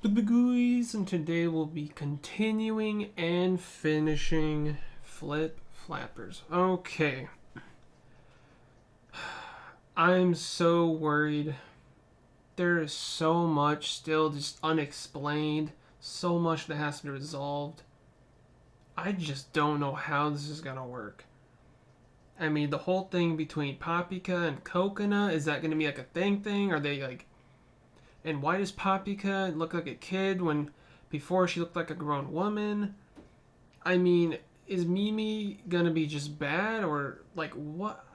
The Bigooies, and today we'll be continuing and finishing Flip Flappers. Okay. I'm so worried. There is so much still just unexplained, so much that has to be resolved. I just don't know how this is gonna work. I mean, the whole thing between Papika and Coconut, is that gonna be like a thing? Are they like. And why does Papika look like a kid when before she looked like a grown woman? I mean, is Mimi gonna be just bad or like what?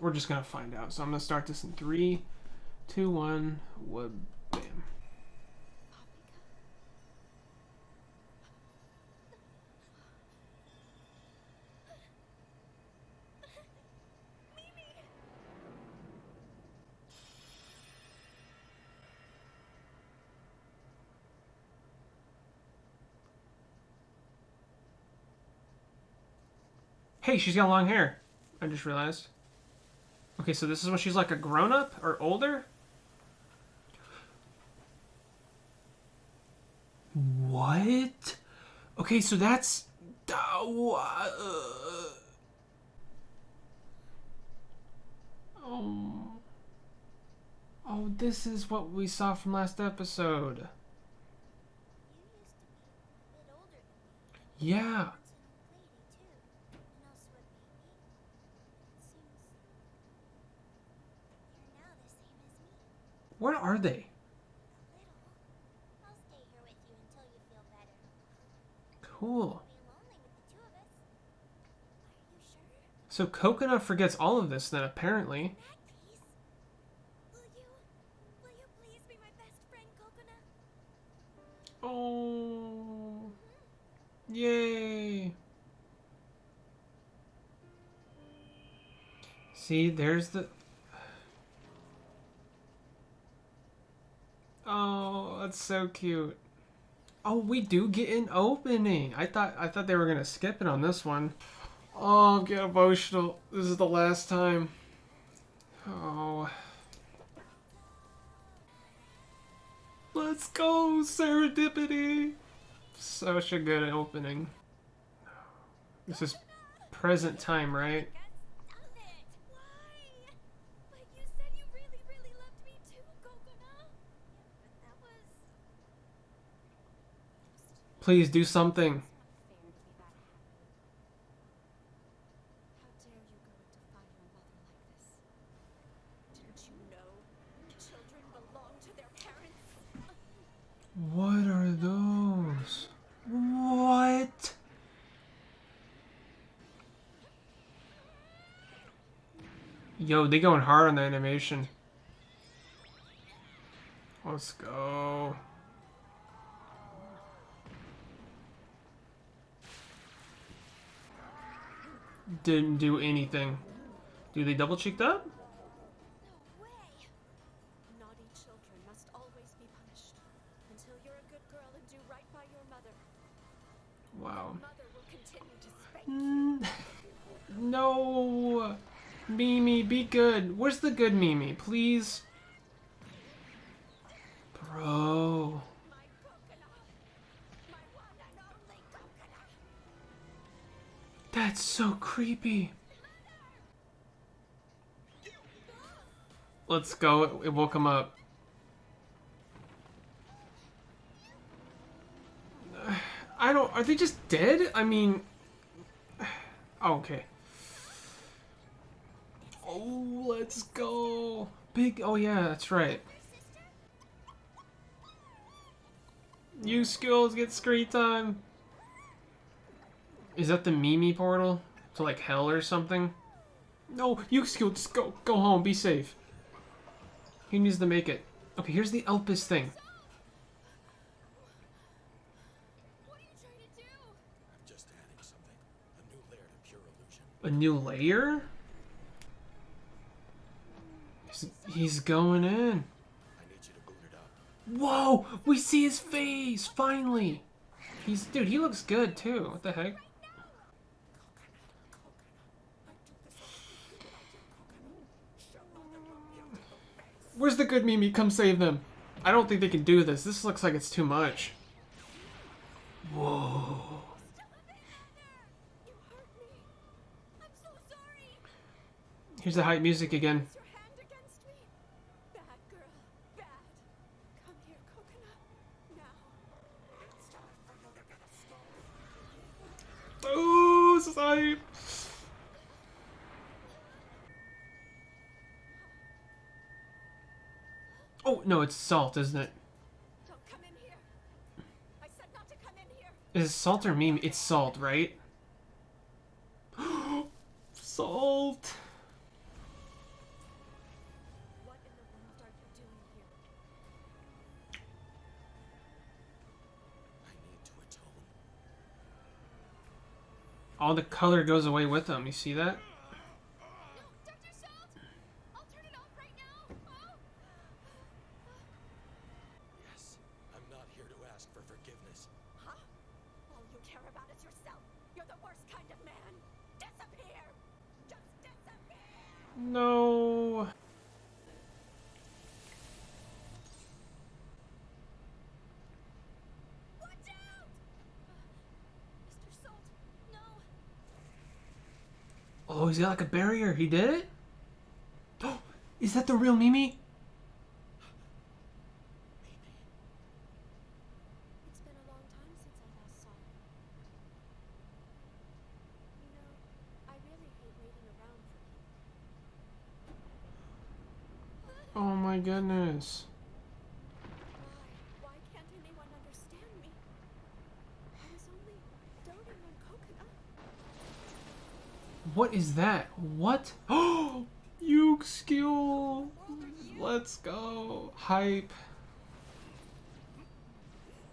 We're just gonna find out. So I'm gonna start this in 3, 2, 1. Whoop, bam. Hey, she's got long hair. I just realized. Okay, so this is when she's like a grown up or older? What? Okay, so that's. Oh. Oh, this is what we saw from last episode. Yeah. What are they? Cool. So Coconut forgets all of this then, apparently. Oh. Yay. See, there's the. Oh, that's so cute. Oh, we do get an opening. I thought they were gonna skip it on this one. Oh, I'm getting emotional. This is the last time. Oh. Let's go, Serendipity! Such a good opening. This is present time, right? Please do something. What are those? What? Yo, they going hard on the animation. Let's go. Didn't do anything. Do they double cheeked up? Wow. No. Mimi, be good. Where's the good Mimi? Please. Bro. That's so creepy. Let's go. It woke him up. I don't. Are they just dead? I mean. Oh, okay. Oh, let's go. Big. Oh, yeah, that's right. You skills get screen time. Is that the Mimi portal? To like hell or something? No, you skills, just go home, be safe. He needs to make it. Okay, here's the Elpis thing. A new layer? He's going in. Whoa! We see his face! Finally! Dude, he looks good too. What the heck? Where's the good Mimi? Come save them. I don't think they can do this. This looks like it's too much. Whoa. Here's the hype music again. Oh, this is hype. Oh, no, it's Salt, isn't it? Don't come in here. I said not to come in here. Is it Salt or Mimi? It's Salt, right? Salt. What in the world are you doing here? I need to atone. All the color goes away with them. You see that? No, Dr. Salt! I'll turn it off right now. Oh. Yes, I'm not here to ask for forgiveness. Huh? All you care about is yourself. You're the worst kind of man. Disappear! Just disappear! No. Watch out! Mr. Salt, no. Oh, he's got like a barrier. He did it? Oh, is that the real Mimi? Maybe. It's been a long time since I last saw you. You know, I really hate waiting around for people. Oh my goodness. Why can't anyone understand me? I was only doting on Coconut. What is that? What? Oh, Yuke skill. Let's go. Hype.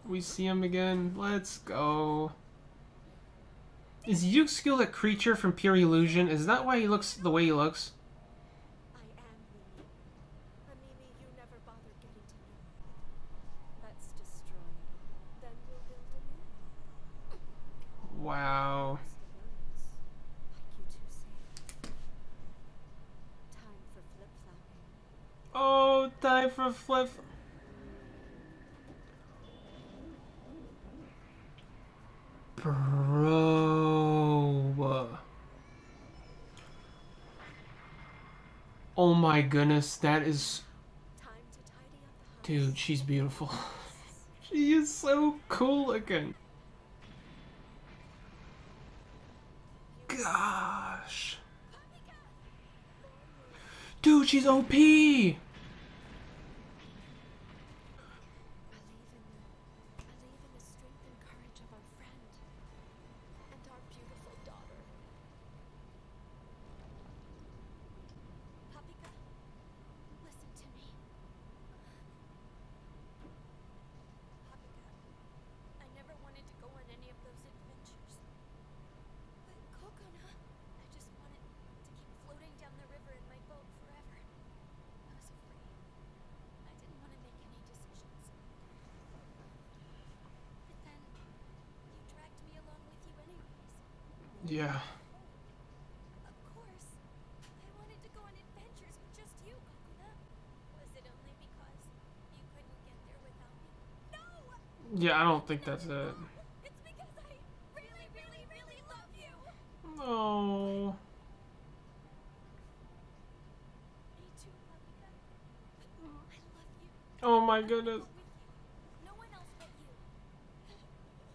We see him again. Let's go. Is Yuke skill a creature from Pure Illusion? Is that why he looks the way he looks? I am Mimi. A Mimi you never bothered getting to know. Let's destroy it all. Then we'll build a new one. Wow. Use the words, like you two say. Time for flip-flopping. Oh, time for flip. Bro. Oh my goodness, that is... Time to tidy up the house. Dude, she's beautiful. She is so cool looking. Gosh. Dude, she's OP! I believe in the strength and courage of our friend and our beautiful daughter. Papika, listen to me. Papika, I never wanted to go on any of those adventures. But Coconut, I just wanted to keep floating down the river in my boat forever. I was afraid. I didn't want to make any decisions. But then, you dragged me along with you anyways. Yeah. Of course. I wanted to go on adventures with just you, Coconut. Was it only because you couldn't get there without me? No! Yeah, I don't think that's it. It's because I really, really, really love you! Oh. Me too, Papika. I love you. Oh my goodness. With you. No one else but you.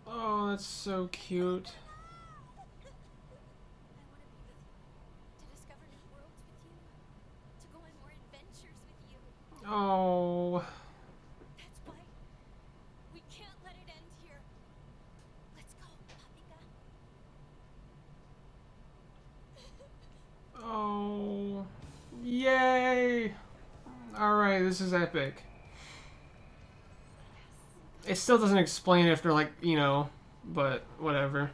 Oh, that's so cute. I want to be with you. To discover new worlds with you. To go on more adventures with you. Oh. That's why we can't let it end here. Let's go, Papika. Oh. Yay! Alright, this is epic. It still doesn't explain if they're like, you know, but whatever.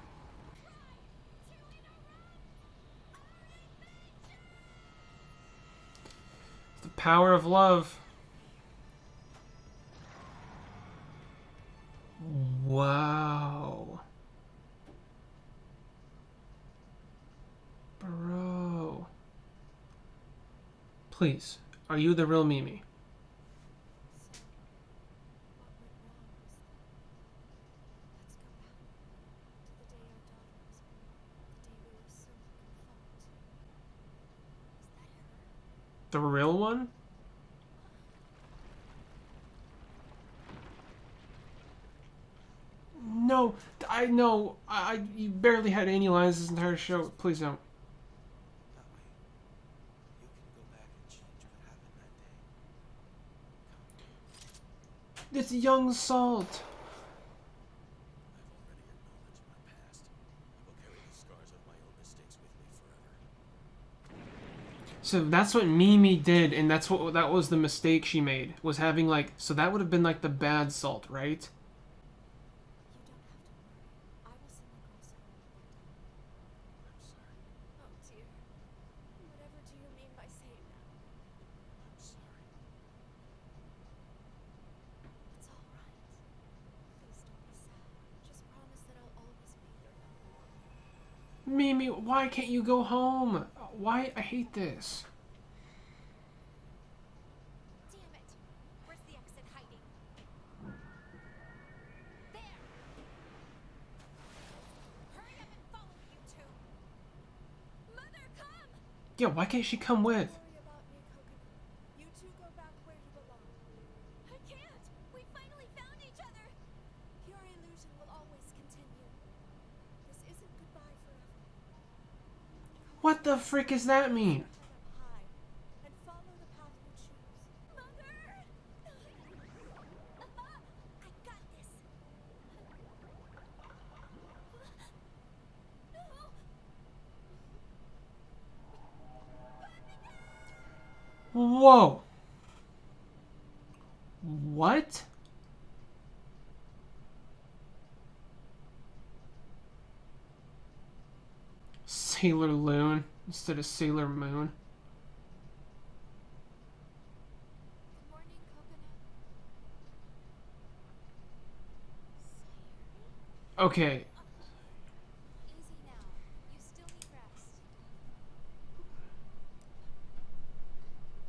The power of love. Wow. Bro. Please, are you the real Mimi? So, The real one? No, I know. You barely had any lines this entire show. Please don't. That way, you can go back and change what happened that day. It's young Salt. I've already acknowledged my past. I will carry the scars of my own mistakes with me forever. So that's what Mimi did, and that was the mistake she made, was having like, so that would have been like the bad Salt, right? You don't have to worry. I will send the girls home. I'm sorry. Oh dear. Whatever do you mean by saying that? I'm sorry. It's all right. Please don't be sad. Just promise that I'll always be your number one. Mimi, why can't you go home? Why? I hate this. Damn it! Where's the exit hiding? There! Hurry up and follow me, you two! Mother, come! Yeah, why can't she come with? Don't worry about me, Coconut. You two go back where you belong. I can't! We finally found each other! Pure illusion will always continue. This isn't goodbye forever. What the frick does that mean? Head up high and follow the path you choose. Mother! I got this. No! Whoa. What? Sailor Loon instead of Sailor Moon. Good morning, Coconut. Okay, Easy now. You still need rest.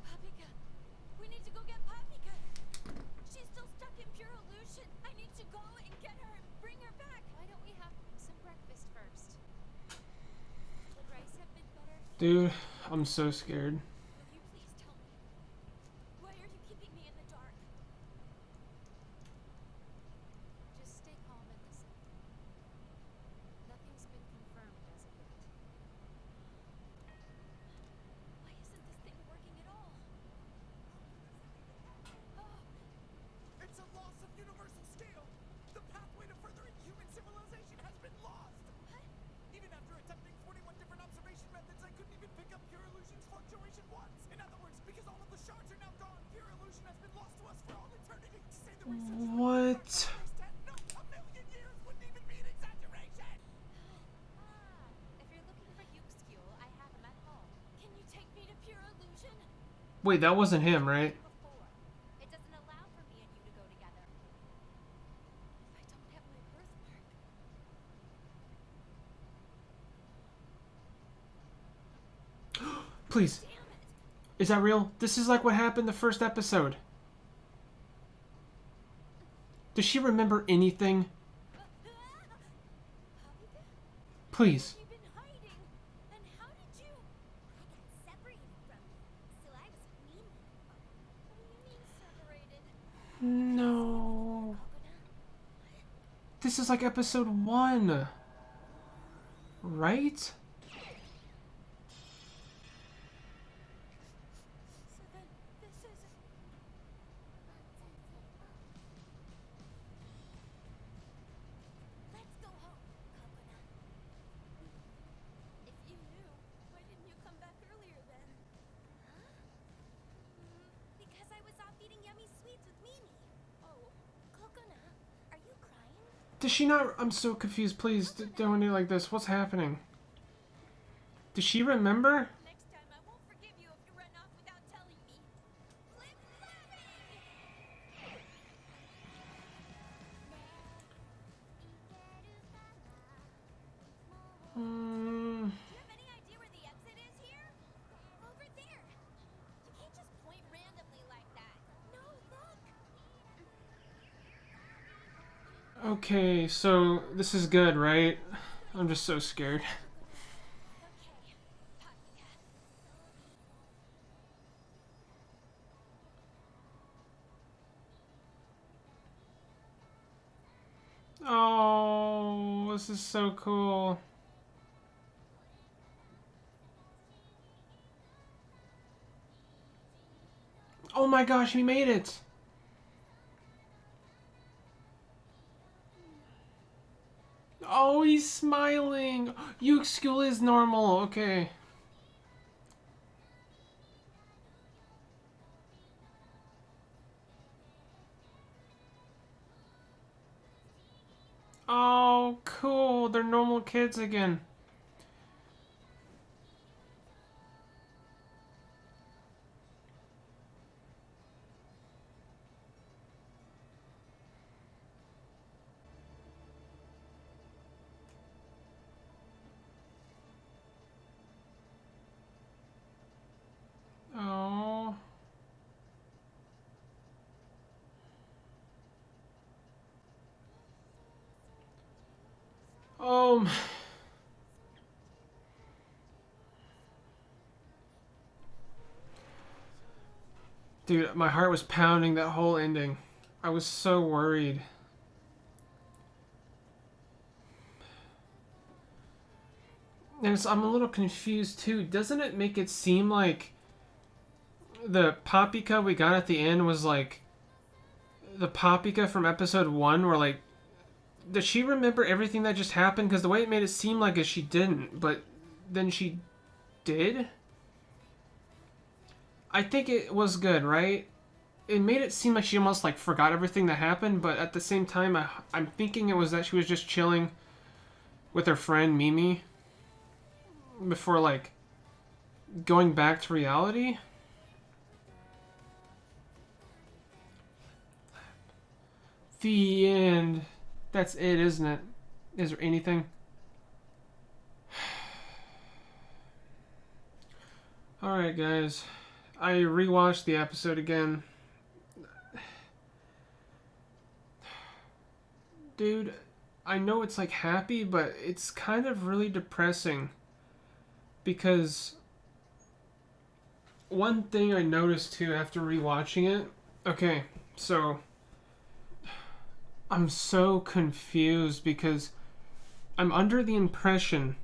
Papika! We need to go get Papika! She's still stuck in pure illusion. I need to go and get her and bring her back. Why don't we have some breakfast first? Would rice have been better? dude, I'm so scared. Will you please tell me? Why are you keeping me in the dark? Just stay calm and listen. Nothing's been confirmed as of yet. Why isn't this thing working at all? Oh, It's a loss of universal scale! The pathway to furthering human civilization has been lost! what? Even after attempting 41 different observation methods, I couldn't even pick up pure illusion's fluctuation once. In other words, because all of the shards are now gone, pure illusion has been lost to us for all eternity. To say the research What? no, a million years wouldn't even be an exaggeration. If you're looking for Yuxkiel, I have him at home. Can you take me to pure illusion? Wait, that wasn't him, right? Before. It doesn't allow for me and you to go together. If I don't have my birthmark. Please. Damn it! Is that real? This is like what happened the first episode. Does she remember anything? Papika? Please. Where have you been hiding? And how did you? I got separated from you, so I was Mimi. What do you mean separated? No. Coconut? This is like episode 1. Right? So then, this is... Let's go home, Coconut. If you knew, why didn't you come back earlier then? Huh? Because I was off eating yummy sweets with Mimi. Oh, Coconut, are you crying? Does she not? I'm so confused. Please don't do like this. What's happening? Does she remember? Next time I won't forgive you if you run off without telling me. Flip flopping! Hmm. Do you have any idea where the exit is here? Over there. You can't just point randomly like that. No, look. Okay, so this is good, right? I'm just so scared. Okay, Papika. Oh, this is so cool. Oh my gosh, we made it! Oh, he's smiling! Yuke's school is normal, okay. Oh, cool. They're normal kids again. Oh. Oh. Dude, my heart was pounding that whole ending. I was so worried. And I'm a little confused too. Doesn't it make it seem like the Papika we got at the end was like the Papika from episode 1 where like does she remember everything that just happened? Because the way it made it seem like she didn't, but then she did? I think it was good, right? It made it seem like she almost like forgot everything that happened, but at the same time, I'm thinking it was that she was just chilling with her friend Mimi before like going back to reality. The end. That's it, isn't it? Is there anything? Alright, guys. I rewatched the episode again. Dude, I know it's like happy, but it's kind of really depressing. Because one thing I noticed too after rewatching it. Okay, so I'm so confused because I'm under the impression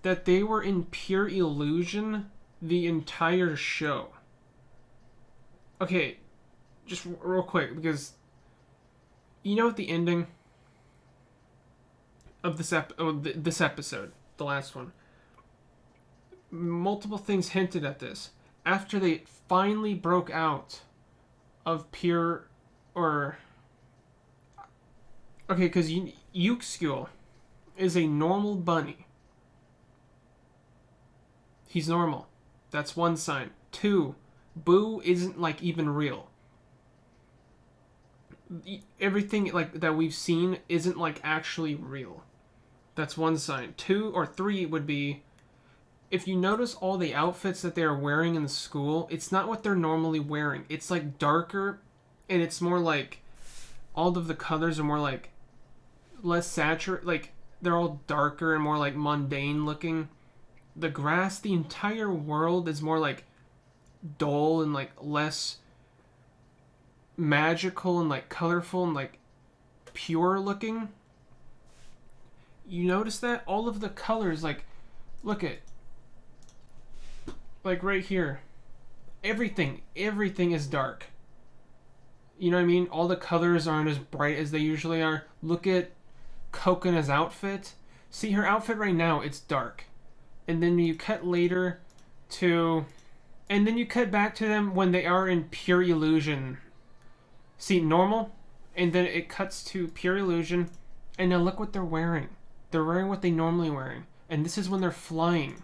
that they were in pure illusion the entire show. Okay, just real quick, because you know at the ending of this episode, the last one, multiple things hinted at this. After they finally broke out of pure, or okay, because Yuke's is a normal bunny. He's normal. That's one sign. 2, Boo isn't like even real. Everything like that we've seen isn't like actually real. That's one sign. 2 or 3 would be if you notice all the outfits that they're wearing in the school, it's not what they're normally wearing. It's like darker and it's more like all of the colors are more like less saturated, like they're all darker and more like mundane looking. The grass, the entire world is more like dull and like less magical and like colorful and like pure looking. You notice that? All of the colors, like, look at, like right here. Everything is dark. You know what I mean? All the colors aren't as bright as they usually are. Look at Kokona's outfit. See her outfit right now, it's dark. And then you cut later to... And then you cut back to them when they are in pure illusion. See, normal. And then it cuts to pure illusion. And now look what they're wearing. They're wearing what they normally wearing. And this is when they're flying.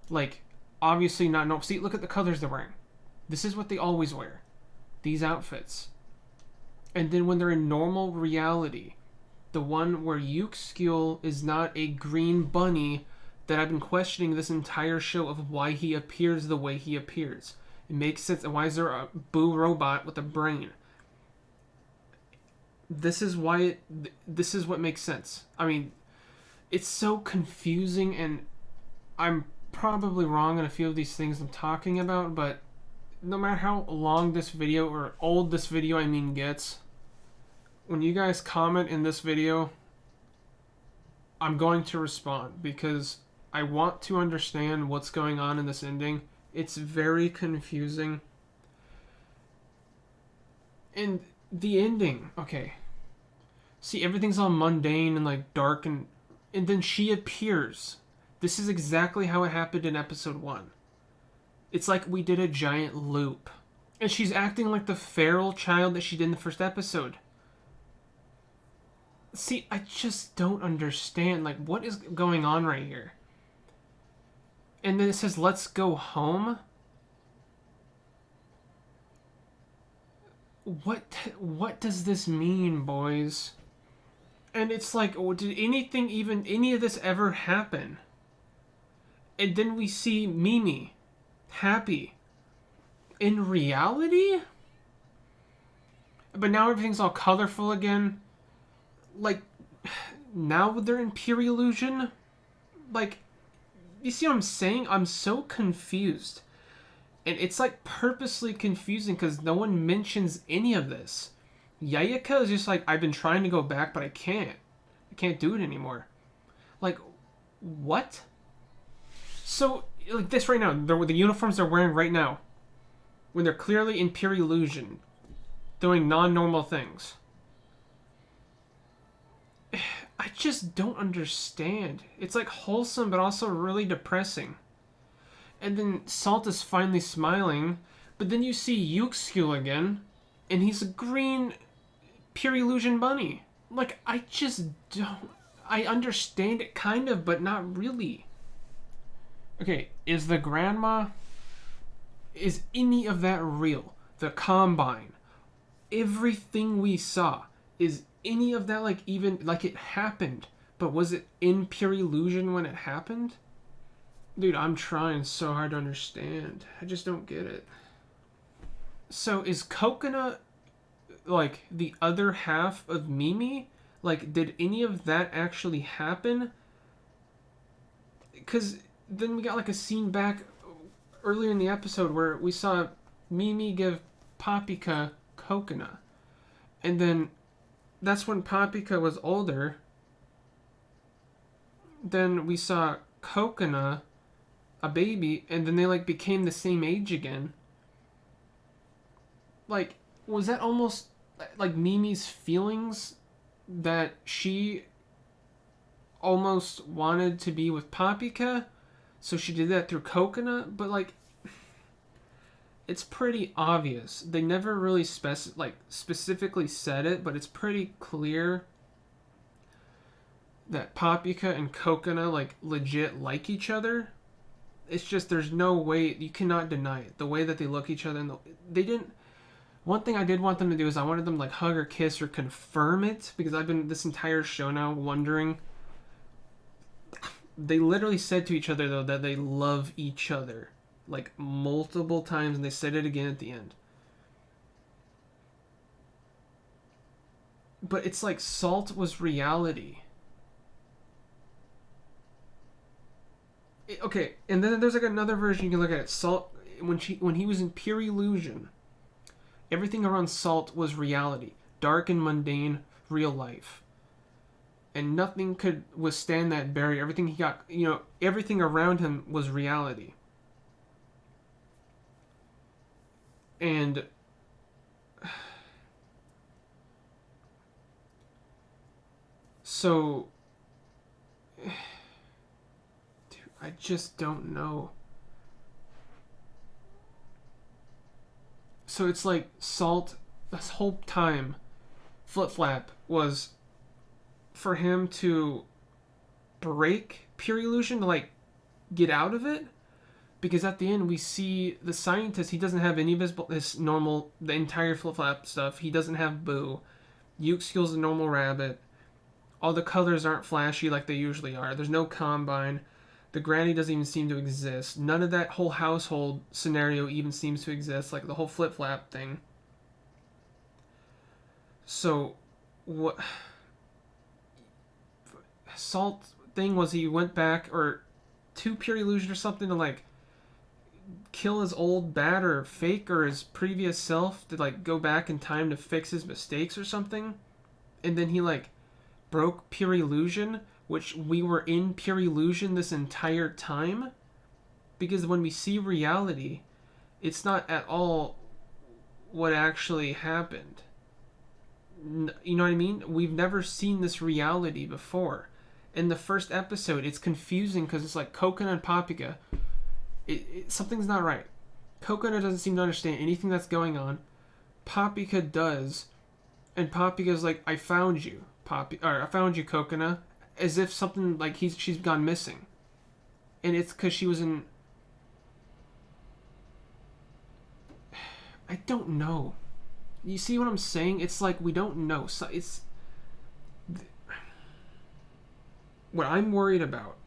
Like, obviously not normal. See, look at the colors they're wearing. This is what they always wear. These outfits. And then when they're in normal reality, the one where Yuke's is not a green bunny that I've been questioning this entire show of why he appears the way he appears. It makes sense. Why is there a Boo robot with a brain? This is why this is what makes sense. I mean, it's so confusing, and I'm probably wrong in a few of these things I'm talking about, but no matter how long this video, or old this video I mean gets, when you guys comment in this video, I'm going to respond because I want to understand what's going on in this ending. It's very confusing. And the ending, okay. See, everything's all mundane and like dark, and then she appears. This is exactly how it happened in episode 1. It's like we did a giant loop. And she's acting like the feral child that she did in the first episode. See, I just don't understand. Like, what is going on right here? And then it says, let's go home. What does this mean, boys? And it's like, oh, did any of this ever happen? And then we see Mimi happy. In reality? But now everything's all colorful again. Like, now they're in pure illusion? Like, you see what I'm saying? I'm so confused. And it's like purposely confusing because no one mentions any of this. Yayaka is just like, I've been trying to go back, but I can't. I can't do it anymore. Like, what? So, like this right now, the uniforms they're wearing right now, when they're clearly in pure illusion, doing non-normal things. I just don't understand. It's like wholesome, but also really depressing. And then Salt is finally smiling, but then you see Yuxu again, and he's a green pure illusion bunny. Like, I just don't... I understand it kind of, but not really. Okay, is the grandma... Is any of that real? The Combine. Everything we saw. Is any of that like even... Like it happened. But was it in pure illusion when it happened? Dude, I'm trying so hard to understand. I just don't get it. So is Coconut like the other half of Mimi? Like, did any of that actually happen? Because then we got like a scene back earlier in the episode where we saw Mimi give Paprika Coconut. And then that's when Paprika was older. Then we saw Coconut, a baby, and then they like became the same age again. Like, was that almost like Mimi's feelings that she almost wanted to be with Paprika, so she did that through Coconut? But like, it's pretty obvious. They never really specifically said it, but it's pretty clear that Paprika and Coconut like legit like each other. It's just there's no way, you cannot deny it. The way that they look at each other, and they didn't. One thing I did want them to do is I wanted them to like hug or kiss or confirm it, because I've been this entire show now wondering. They literally said to each other though that they love each other like multiple times, and they said it again at the end. But it's like Salt was reality. Okay, and then there's like another version you can look at it. Salt, when he was in pure illusion, everything around Salt was reality, dark and mundane, real life, and nothing could withstand that barrier. Everything he got, everything around him was reality. And so, dude, I just don't know. So it's like Salt, this whole time, Flip Flap was for him to break pure illusion, to like get out of it. Because at the end we see the scientist, he doesn't have any of his normal, the entire Flip Flap stuff. He doesn't have Boo. Yuxu's a normal rabbit. All the colors aren't flashy like they usually are. There's no Combine. The granny doesn't even seem to exist. None of that whole household scenario even seems to exist, like the whole Flip Flap thing. So, what... Salt thing was he went back or to pure illusion or something to like kill his old bat or fake or his previous self, to like go back in time to fix his mistakes or something. and then he like broke pure illusion, which we were in pure illusion this entire time, because when we see reality, it's not at all what actually happened. You know what I mean? We've never seen this reality before. In the first episode, it's confusing because it's like Coconut and Paprika. Something's not right. Coconut doesn't seem to understand anything that's going on. Paprika does, and Paprika's like, "I found you, I found you, Coconut," as if something like she's gone missing, and it's because she was in. I don't know. You see what I'm saying? It's like we don't know. So it's what I'm worried about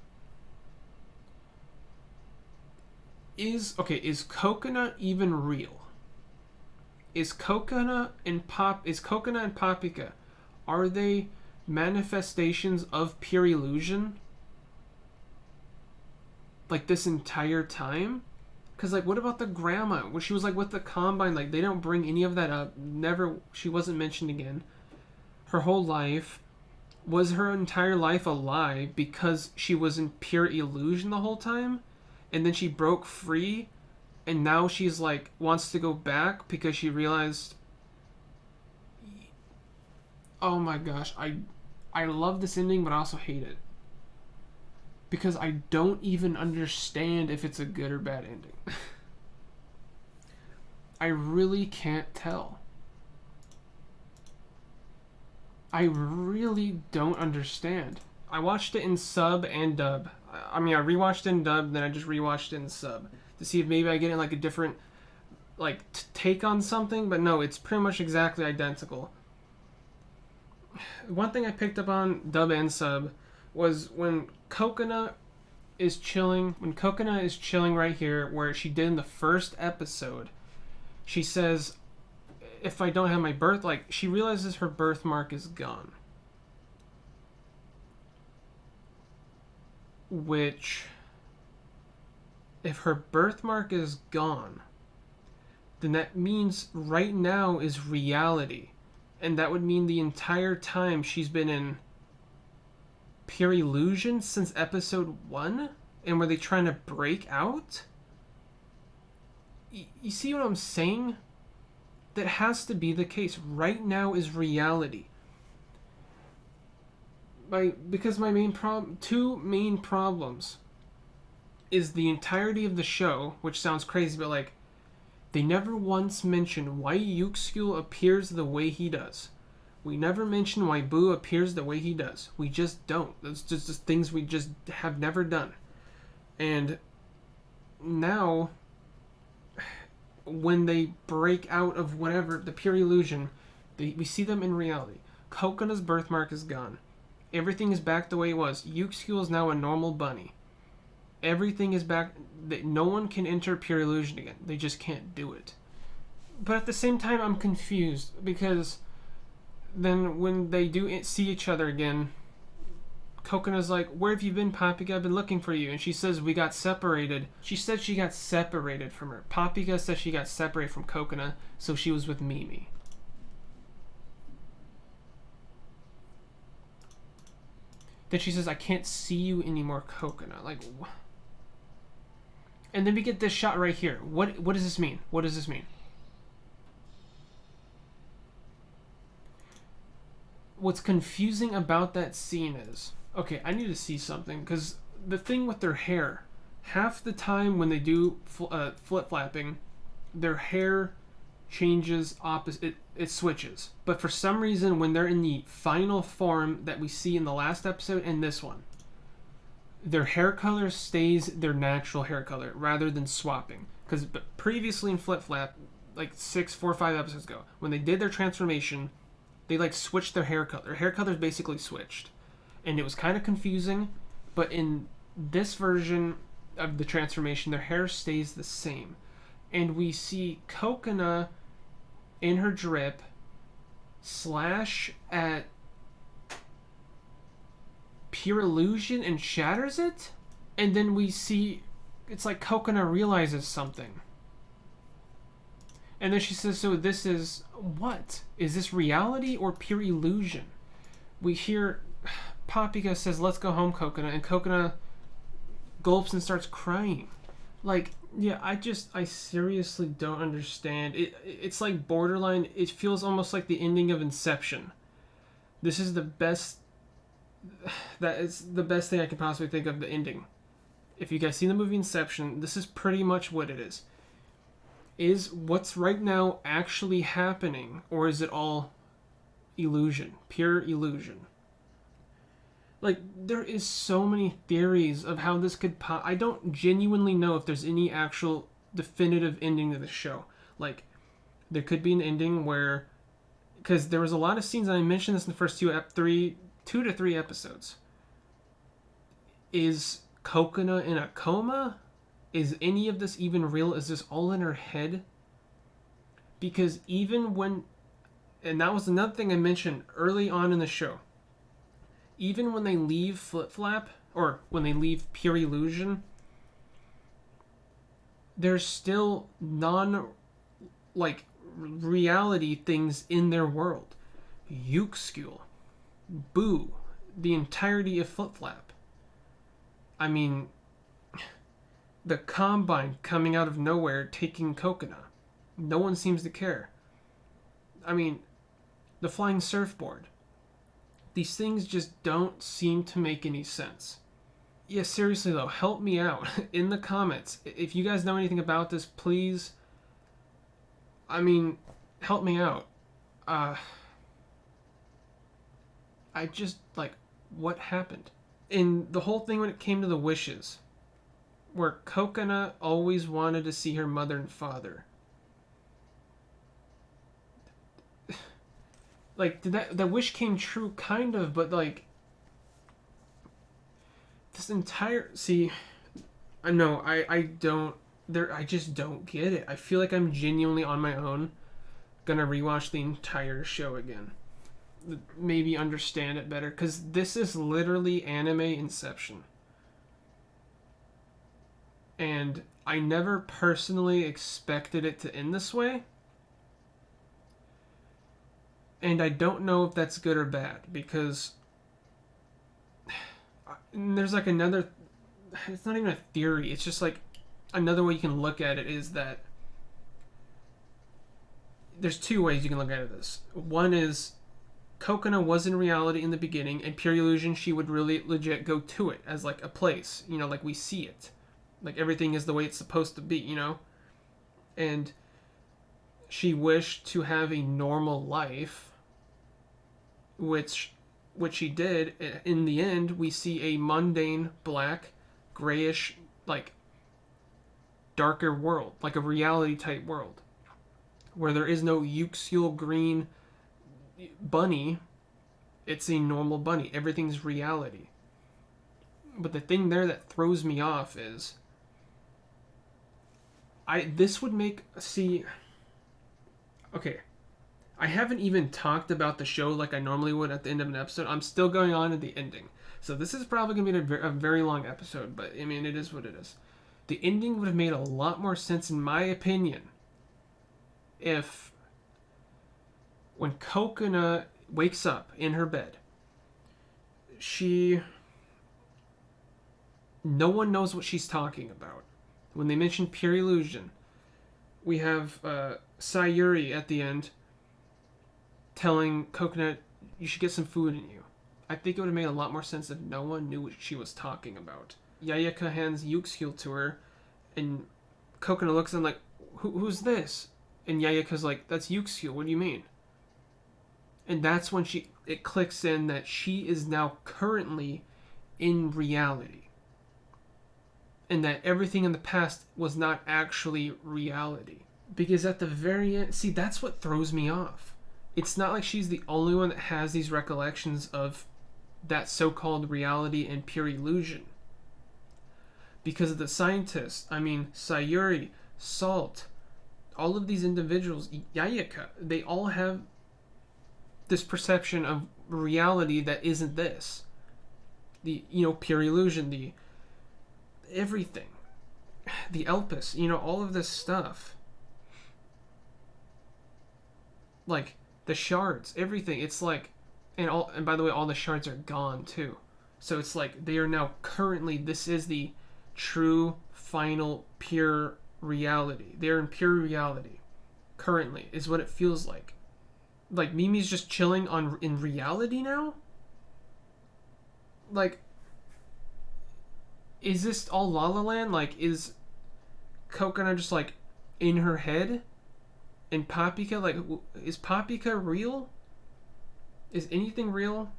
is Coconut even real? Is Coconut and Paprika, are they manifestations of pure illusion? Like this entire time? Because like, what about the grandma? When she was like with the Combine, like they don't bring any of that up. Never, she wasn't mentioned again. Her whole life, was her entire life a lie because she was in pure illusion the whole time? And then she broke free, and now she's like, wants to go back because she realized, oh my gosh, I love this ending, but I also hate it. Because I don't even understand if it's a good or bad ending. I really can't tell. I really don't understand. I watched it in sub and dub. I mean, I rewatched it in dub, then I just rewatched it in sub to see if maybe I get in like a different like take on something, but no, it's pretty much exactly identical. One thing I picked up on dub and sub was when Coconut is chilling right here where she did in the first episode. She says, if I don't have my birth, like she realizes her birthmark is gone. Which, if her birthmark is gone, then that means right now is reality. And that would mean the entire time she's been in pure illusion since episode 1? And were they trying to break out? You see what I'm saying? That has to be the case. Right now is reality. Because my two main problems is the entirety of the show, which sounds crazy, but like, they never once mention why Yuxkul appears the way he does. We never mention why Boo appears the way he does. We just don't. That's just things we just have never done. And now, when they break out of whatever, the pure illusion, we see them in reality. Coconut's birthmark is gone. Everything is back the way it was. Yuxkul is now a normal bunny. Everything is back. No one can enter pure illusion again. They just can't do it. But at the same time, I'm confused because then when they do see each other again, Coconut's like, "Where have you been, Paprika? I've been looking for you." And she says, "We got separated." She said she got separated from her. Paprika says she got separated from Coconut, so she was with Mimi. Then she says, "I can't see you anymore, Coconut." Like, what? And then we get this shot right here. What does this mean? What does this mean? What's confusing about that scene is, okay, I need to see something, because the thing with their hair, half the time when they do flip-flapping, their hair changes opposite, it switches. But for some reason, when they're in the final form that we see in the last episode and this one, their hair color stays their natural hair color rather than swapping. Because previously in Flip Flap, like 4 or 5 episodes ago, when they did their transformation, they like switched their hair color. Their hair colors basically switched. And it was kind of confusing, but in this version of the transformation, their hair stays the same. And we see Coconut in her drip slash at pure illusion and shatters it, and then we see it's like Coconut realizes something, and then she says, "So this is what? Is this reality or pure illusion?" we hear Papika says, "Let's go home, Coconut," and Coconut gulps and starts crying. Like, yeah, I seriously don't understand. It's like borderline. It feels almost like the ending of Inception. This is the best. That is the best thing I could possibly think of. The ending. If you guys seen the movie Inception, this is pretty much what it is. Is what's right now actually happening, or is it all illusion, pure illusion? Like, there is so many theories of how this could I don't genuinely know if there's any actual definitive ending to the show. Like, there could be an ending where, because there was a lot of scenes, and I mentioned this in the first 2 to 3 episodes. Is Coconut in a coma? Is any of this even real? Is this all in her head? Because even when, and that was another thing I mentioned early on in the show, even when they leave Flip Flap, or when they leave Pure Illusion, there's still reality things in their world. Yuxkul, Boo, the entirety of Flip Flap. I mean, the Combine coming out of nowhere taking Coconut. No one seems to care. I mean, the flying surfboard. These things just don't seem to make any sense. Yeah, seriously though, help me out in the comments. If you guys know anything about this, please, I mean, help me out. I just, like, what happened? In the whole thing when it came to the wishes, where Coconut always wanted to see her mother and father. Like, did that wish came true? Kind of, but like, this entire, see, I know, I don't, I just don't get it. I feel like I'm genuinely on my own gonna rewatch the entire show again. Maybe understand it better, because this is literally anime Inception. And I never personally expected it to end this way. And I don't know if that's good or bad, because there's like another, it's not even a theory, it's just like another way you can look at it is that there's 2 ways you can look at this. One is Coconut was in reality in the beginning, and Pure Illusion, she would really legit go to it as like a place, you know, like we see it. Like everything is the way it's supposed to be, you know? And she wished to have a normal life, which she did. In the end, we see a mundane, black, grayish, like, darker world, like a reality type world, where there is no Yuxul green bunny. It's a normal bunny. Everything's reality. But the thing there that throws me off is, this would make, see, okay, I haven't even talked about the show like I normally would at the end of an episode. I'm still going on at the ending. So this is probably going to be a very long episode, but I mean, it is what it is. The ending would have made a lot more sense, in my opinion, if when Coconut wakes up in her bed, no one knows what she's talking about. When they mention Pure Illusion, we have Sayuri at the end telling Coconut, you should get some food in you. I think it would have made a lot more sense if no one knew what she was talking about. Yayaka hands Yuxkul to her, and Coconut looks at him like, who's this? And Yayaka's like, that's Yuxkul, what do you mean? And that's when it clicks in that she is now currently in reality. And that everything in the past was not actually reality. Because at the very end, see, that's what throws me off. It's not like she's the only one that has these recollections of that so-called reality and Pure Illusion. Because of the scientists, I mean, Sayuri, Salt, all of these individuals, Yayaka, they all have this perception of reality that isn't this. The, Pure Illusion, the everything, the Elpis, all of this stuff, like the shards, everything. It's like, and by the way, all the shards are gone too. So it's like they are now currently, this is the true, final, pure reality. They're in pure reality. Currently, is what it feels like. Like, Mimi's just chilling in reality now? Like, is this all La La Land? Like, is Coconut just, like, in her head? And Papika, like, is Papika real? Is anything real?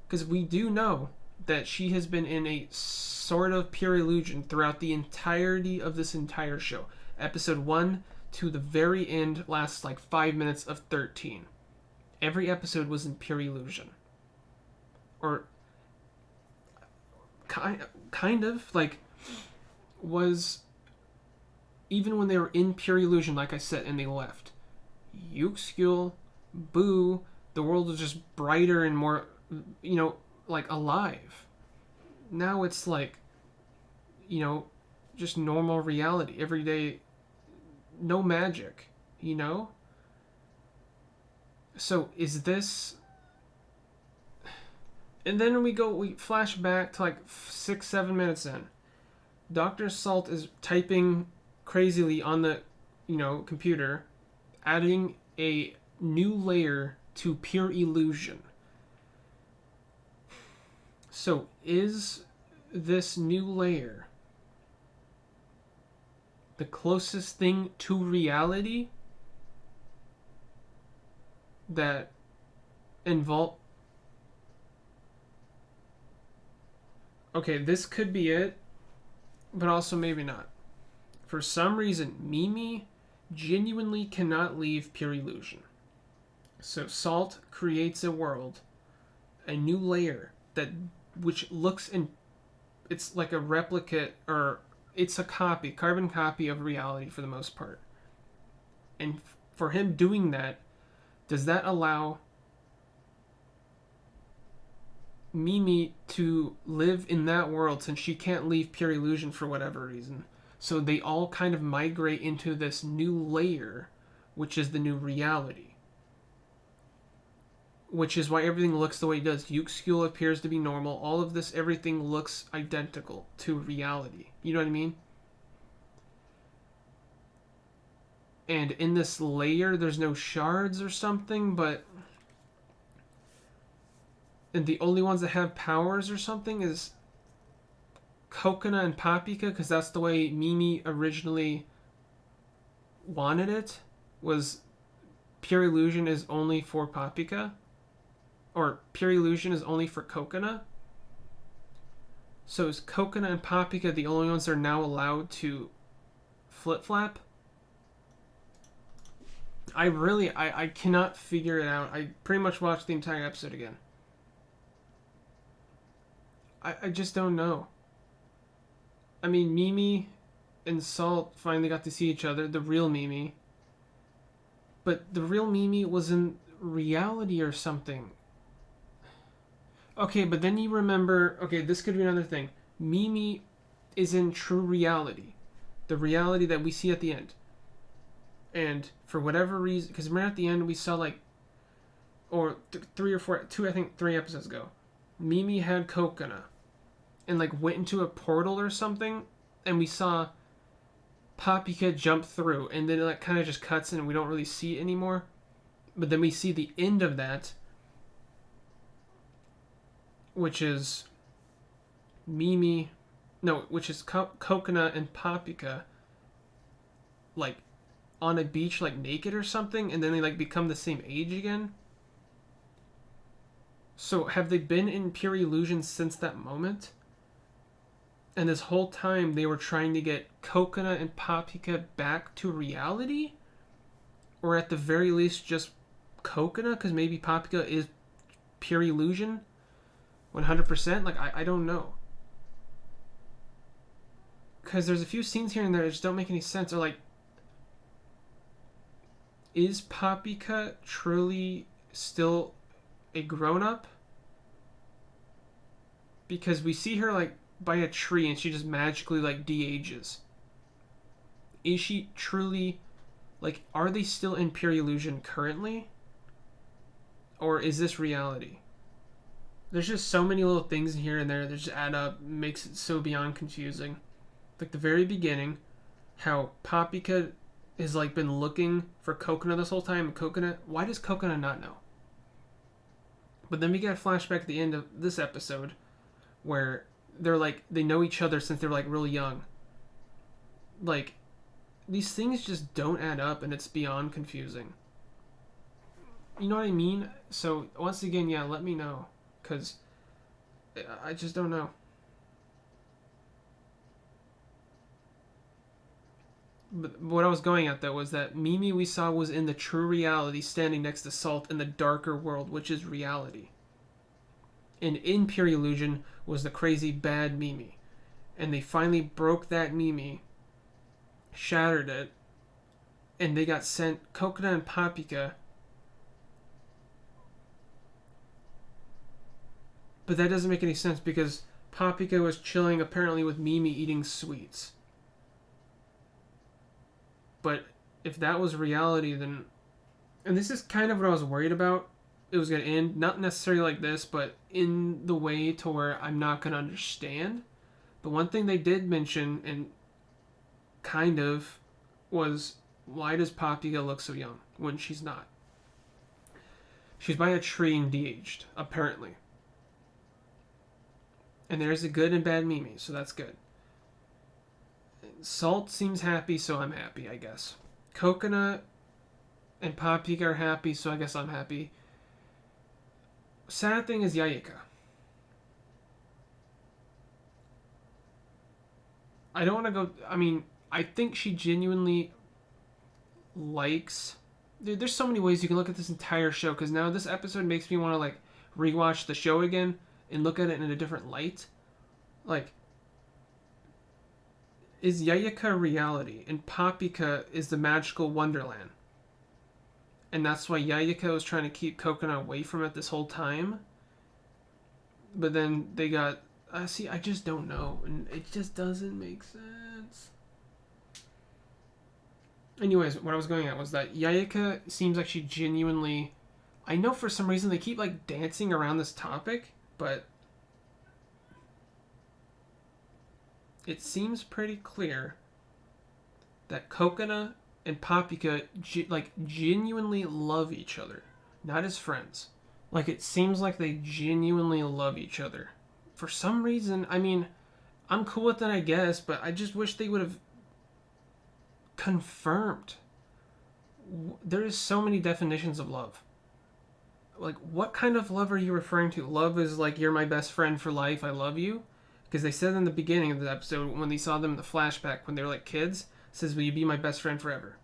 Because we do know that she has been in a sort of pure illusion throughout the entirety of this entire show. Episode 1 to the very end lasts like 5 minutes of 13. Every episode was in pure illusion. Or kind of, like, was, even when they were in pure illusion, like I said, and they left, Yuxgul, Boo, the world was just brighter and more, like, alive. Now it's like, just normal reality, everyday, no magic, So is this... And then we flash back to like 6-7 minutes in. Dr. Salt is typing crazily on the, computer, adding a new layer to pure illusion. So is this new layer the closest thing to reality that involve... Okay, this could be it, but also maybe not. For some reason, Mimi genuinely cannot leave pure illusion. So Salt creates a world, a new layer which looks in... It's like a replicate, or it's a carbon copy of reality for the most part. And for him doing that, does that allow Mimi to live in that world, since she can't leave pure illusion for whatever reason? So they all kind of migrate into this new layer, which is the new reality. Which is why everything looks the way it does. Yuxgul appears to be normal. All of this, everything looks identical to reality. You know what I mean? And in this layer, there's no shards or something, but... And the only ones that have powers or something is Coconut and Papika, because that's the way Mimi originally wanted it. Was pure illusion is only for Papika, or pure illusion is only for Coconut. So is Coconut and Papika the only ones that are now allowed to flip-flap? I cannot figure it out. I pretty much watched the entire episode again. I just don't know. I mean, Mimi and Salt finally got to see each other, the real Mimi. But the real Mimi was in reality or something. Okay, but then you remember... Okay, this could be another thing. Mimi is in true reality. The reality that we see at the end. And for whatever reason... Because remember at the end we saw like... Or 3 or 4... 2, I think 3 episodes ago. Mimi had Coconut. And like went into a portal or something. And we saw Papika jump through. And then it like kind of just cuts and we don't really see it anymore. But then we see the end of that, which is Mimi, no, which is Coconut and Papika, like on a beach, like naked or something, and then they like become the same age again. So have they been in pure illusion since that moment? And this whole time they were trying to get Coconut and Papika back to reality? Or at the very least just Coconut, because maybe Papika is pure illusion 100%. Like, I don't know, because there's a few scenes here and there that just don't make any sense. Or like, is Papika truly still a grown-up? Because we see her like by a tree and she just magically like de-ages. Is she truly, like, are they still in pure illusion currently? or is this reality? There's just so many little things here and there that just add up, makes it so beyond confusing. Like the very beginning, how Papika has like been looking for Coconut this whole time. Coconut, why does Coconut not know? But then we get a flashback at the end of this episode where they're like, they know each other since they're like really young. Like, these things just don't add up, and it's beyond confusing. You know what I mean? So once again, yeah, let me know, because I just don't know. But what I was going at though was that Mimi we saw was in the true reality, standing next to Salt in the darker world, which is reality. And in Pure Illusion was the crazy bad Mimi, and they finally broke that Mimi, shattered it, and they got sent Coconut and Papika. But that doesn't make any sense because Papika was chilling apparently with Mimi eating sweets. But if that was reality, then... And this is kind of what I was worried about. It was going to end, not necessarily like this, but in the way to where I'm not going to understand. But one thing they did mention, and kind of, was why does Papika look so young when she's not? She's by a tree and de-aged, apparently. And there's a good and bad Mimi, so that's good. Salt seems happy, so I'm happy, I guess. Coconut and Papika are happy, so I guess I'm happy. Sad thing is Yayika. I don't want to go... I mean, I think she genuinely likes... Dude, there's so many ways you can look at this entire show, because now this episode makes me want to, like, rewatch the show again and look at it in a different light. Like, is Yayika reality, and Papika is the magical wonderland? And that's why Yayika was trying to keep Coconut away from it this whole time. But then they got... see, I just don't know. And it just doesn't make sense. Anyways, what I was going at was that Yayika seems like she genuinely... I know for some reason they keep, like, dancing around this topic, but... It seems pretty clear that Coconut and Papika genuinely love each other, not as friends. Like, it seems like they genuinely love each other. For some reason, I mean, I'm cool with that, I guess, but I just wish they would have confirmed. There is so many definitions of love. Like, what kind of love are you referring to? Love is like, you're my best friend for life, I love you? Because they said in the beginning of the episode, when they saw them in the flashback, when they were like kids, says, will you be my best friend forever?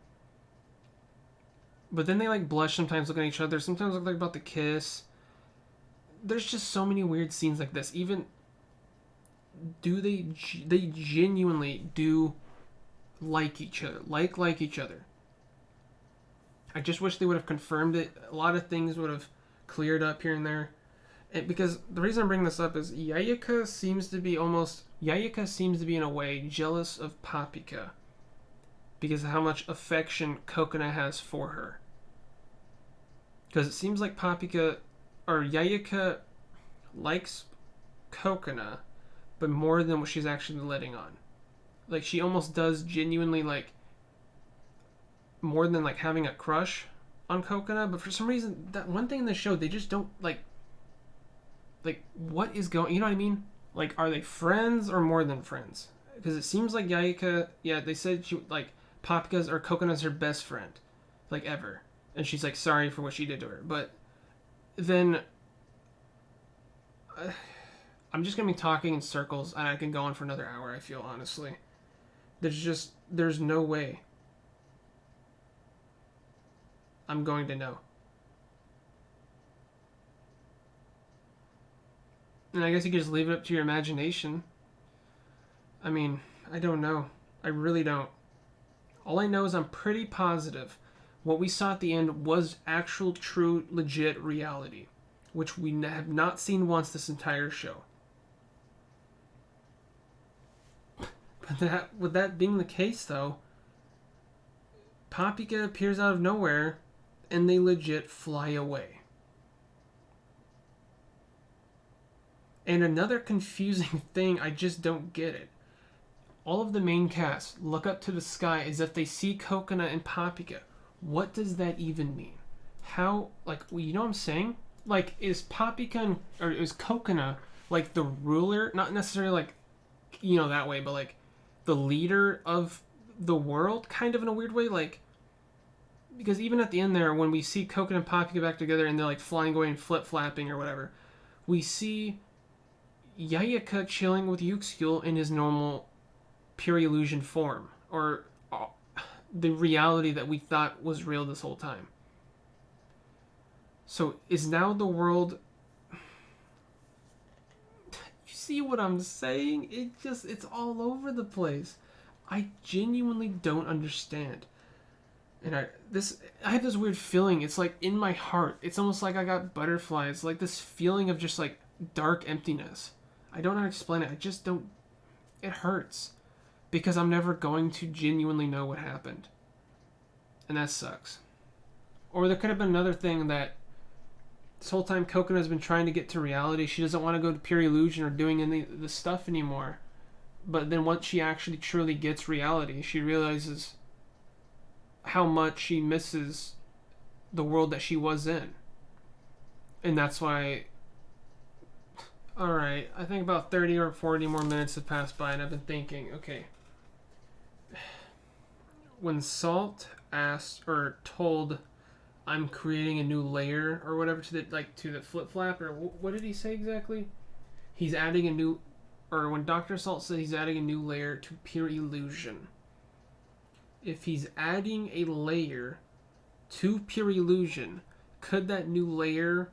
But then they like blush sometimes looking at each other, sometimes look like about to kiss. There's just so many weird scenes like this. Even, they genuinely do like each other, like each other. I just wish they would have confirmed it. A lot of things would have cleared up here and there. Because the reason I'm bringing this up is Yayika seems to be in a way jealous of Papika because of how much affection Coconut has for her. Because it seems like Yayika likes Coconut, but more than what she's actually letting on. Like, she almost does genuinely, like, more than, like, having a crush on Coconut, but for some reason, that one thing in the show, they just don't, like, what is going... You know what I mean? Like, are they friends or more than friends? Because it seems like Yayika... Yeah, they said she, like, Papika's or Coconut's her best friend. Like, ever. And she's, like, sorry for what she did to her. But then... I'm just going to be talking in circles, and I can go on for another hour, I feel, honestly. There's no way I'm going to know. And I guess you could just leave it up to your imagination. I mean, I don't know. I really don't. All I know is I'm pretty positive what we saw at the end was actual, true, legit reality, which we have not seen once this entire show. But with that being the case, though, Papika appears out of nowhere, and they legit fly away. And another confusing thing, I just don't get it. All of the main cast look up to the sky as if they see Coconut and Papika. What does that even mean? How, like, you know what I'm saying? Like, is Papika or is Coconut like the ruler? Not necessarily like, you know, that way, but like the leader of the world, kind of in a weird way. Like, because even at the end there, when we see Coconut and Papika back together and they're like flying away and flip flapping or whatever, we see Yayaka chilling with Yuxul in his normal pure illusion form, or the reality that we thought was real this whole time. So is now the world... You see what I'm saying? It's all over the place. I genuinely don't understand. And I have this weird feeling. It's like in my heart. It's almost like I got butterflies. Like this feeling of just like dark emptiness. I don't know how to explain it. I just don't... It hurts. Because I'm never going to genuinely know what happened. And that sucks. Or there could have been another thing that this whole time Coconut has been trying to get to reality. She doesn't want to go to pure illusion or doing any of the stuff anymore. But then once she actually truly gets reality, she realizes how much she misses the world that she was in. And that's why... Alright, I think about 30 or 40 more minutes have passed by and I've been thinking, okay. When Salt asked or told I'm creating a new layer or whatever to the flip flap, or what did he say exactly? He's adding a new, or when Dr. Salt said he's adding a new layer to pure illusion. If he's adding a layer to pure illusion, could that new layer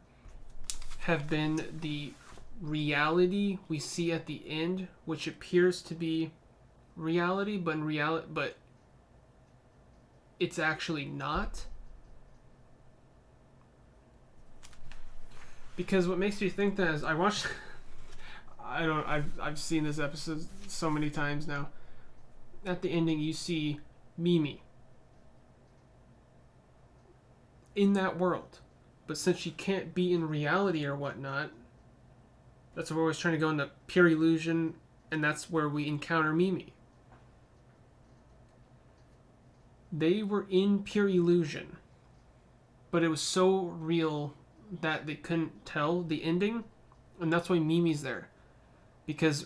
have been the reality we see at the end, which appears to be reality, but it's actually not? Because what makes me think that is I watched I've seen this episode so many times now. At the ending you see Mimi in that world. But since she can't be in reality or whatnot, that's where we're always trying to go into pure illusion, and that's where we encounter Mimi. They were in pure illusion, but it was so real that they couldn't tell the ending, and that's why Mimi's there. Because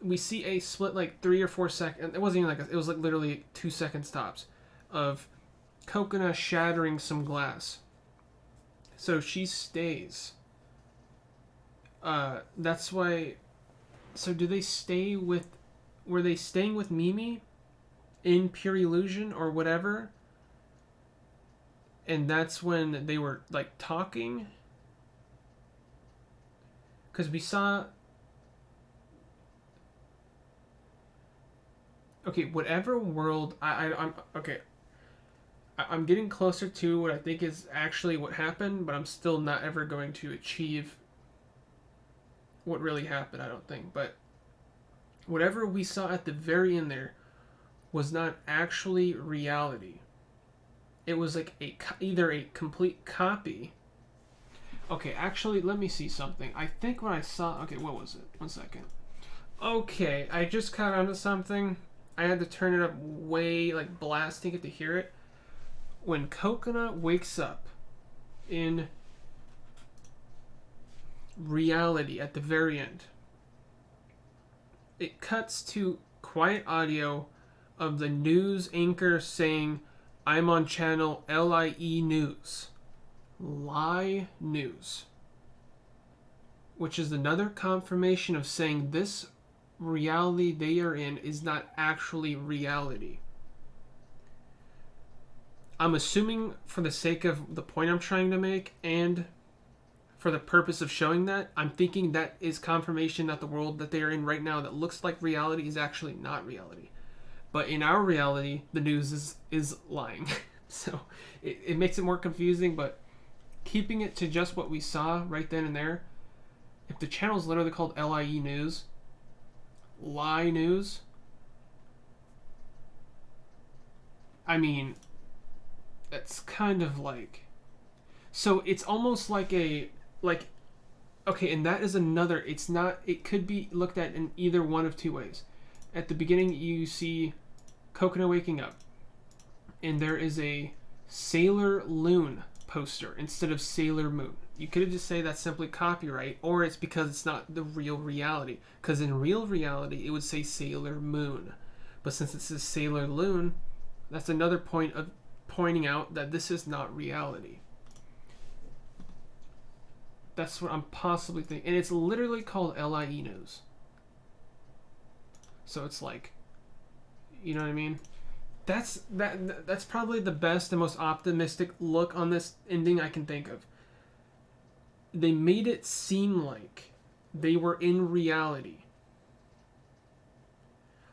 we see a split like 3 or 4 seconds, it wasn't even it was like literally 2 second stops of Coconut shattering some glass. So she stays. That's why... So do they stay with... Were they staying with Mimi in pure illusion or whatever? And that's when they were like talking? Because we saw... Okay, whatever world... I'm okay. I'm getting closer to what I think is actually what happened, but I'm still not ever going to achieve what really happened, I don't think. But whatever we saw at the very end there was not actually reality. It was like either a complete copy. Okay, actually, let me see something. I think when I saw... Okay, what was it? 1 second. Okay, I just caught onto something. I had to turn it up way, like, blasting it to hear it. When Coconut wakes up in reality at the very end, it cuts to quiet audio of the news anchor saying, "I'm on channel LIE News." Lie News. Which is another confirmation of saying this reality they are in is not actually reality. I'm assuming for the sake of the point I'm trying to make and for the purpose of showing that, I'm thinking that is confirmation that the world that they are in right now that looks like reality is actually not reality. But in our reality, the news is lying. So it makes it more confusing, but keeping it to just what we saw right then and there, if the channel is literally called LIE News, Lie News, I mean, it's kind of like... So it's almost like Okay, and that is another. It's not. It could be looked at in either one of two ways. At the beginning, you see Coconut waking up, and there is a Sailor Loon poster instead of Sailor Moon. You could just say that's simply copyright, or it's because it's not the real reality. Because in real reality, it would say Sailor Moon. But since it says Sailor Loon, that's another point of pointing out that this is not reality. That's what I'm possibly thinking. And it's literally called LIE News. So it's like, you know what I mean? That's probably the best and most optimistic look on this ending I can think of. They made it seem like they were in reality.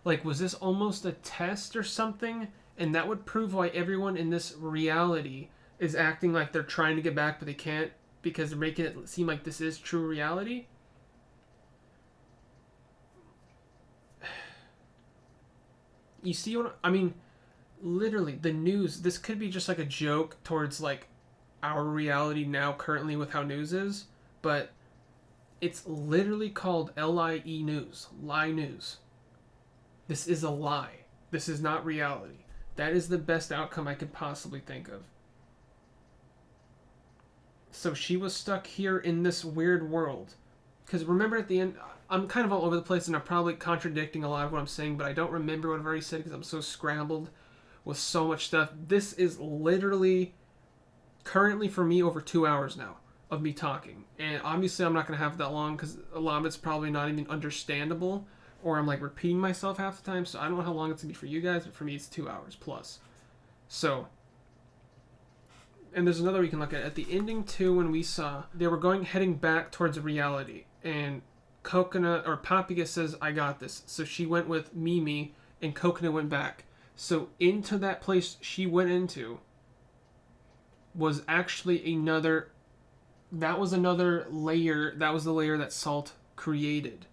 Like, was this almost a test or something? And that would prove why everyone in this reality is acting like they're trying to get back, but they can't because they're making it seem like this is true reality. You see what I mean? Literally, the news, this could be just like a joke towards like our reality now currently with how news is, but it's literally called LIE News, lie news. This is a lie. This is not reality. That is the best outcome I could possibly think of. So she was stuck here in this weird world. Because remember at the end, I'm kind of all over the place and I'm probably contradicting a lot of what I'm saying, but I don't remember what I've already said because I'm so scrambled with so much stuff. This is literally currently for me over 2 hours now of me talking. And obviously I'm not going to have that long because a lot of it's probably not even understandable, or I'm like repeating myself half the time. So I don't know how long it's going to be for you guys, but for me it's 2 hours plus. So, and there's another we can look at the ending too, when we saw they were heading back towards reality, and Coconut or Paprika says, I got this. So she went with Mimi and Coconut went back. So into that place she went into was actually another layer. That was the layer that Salt created.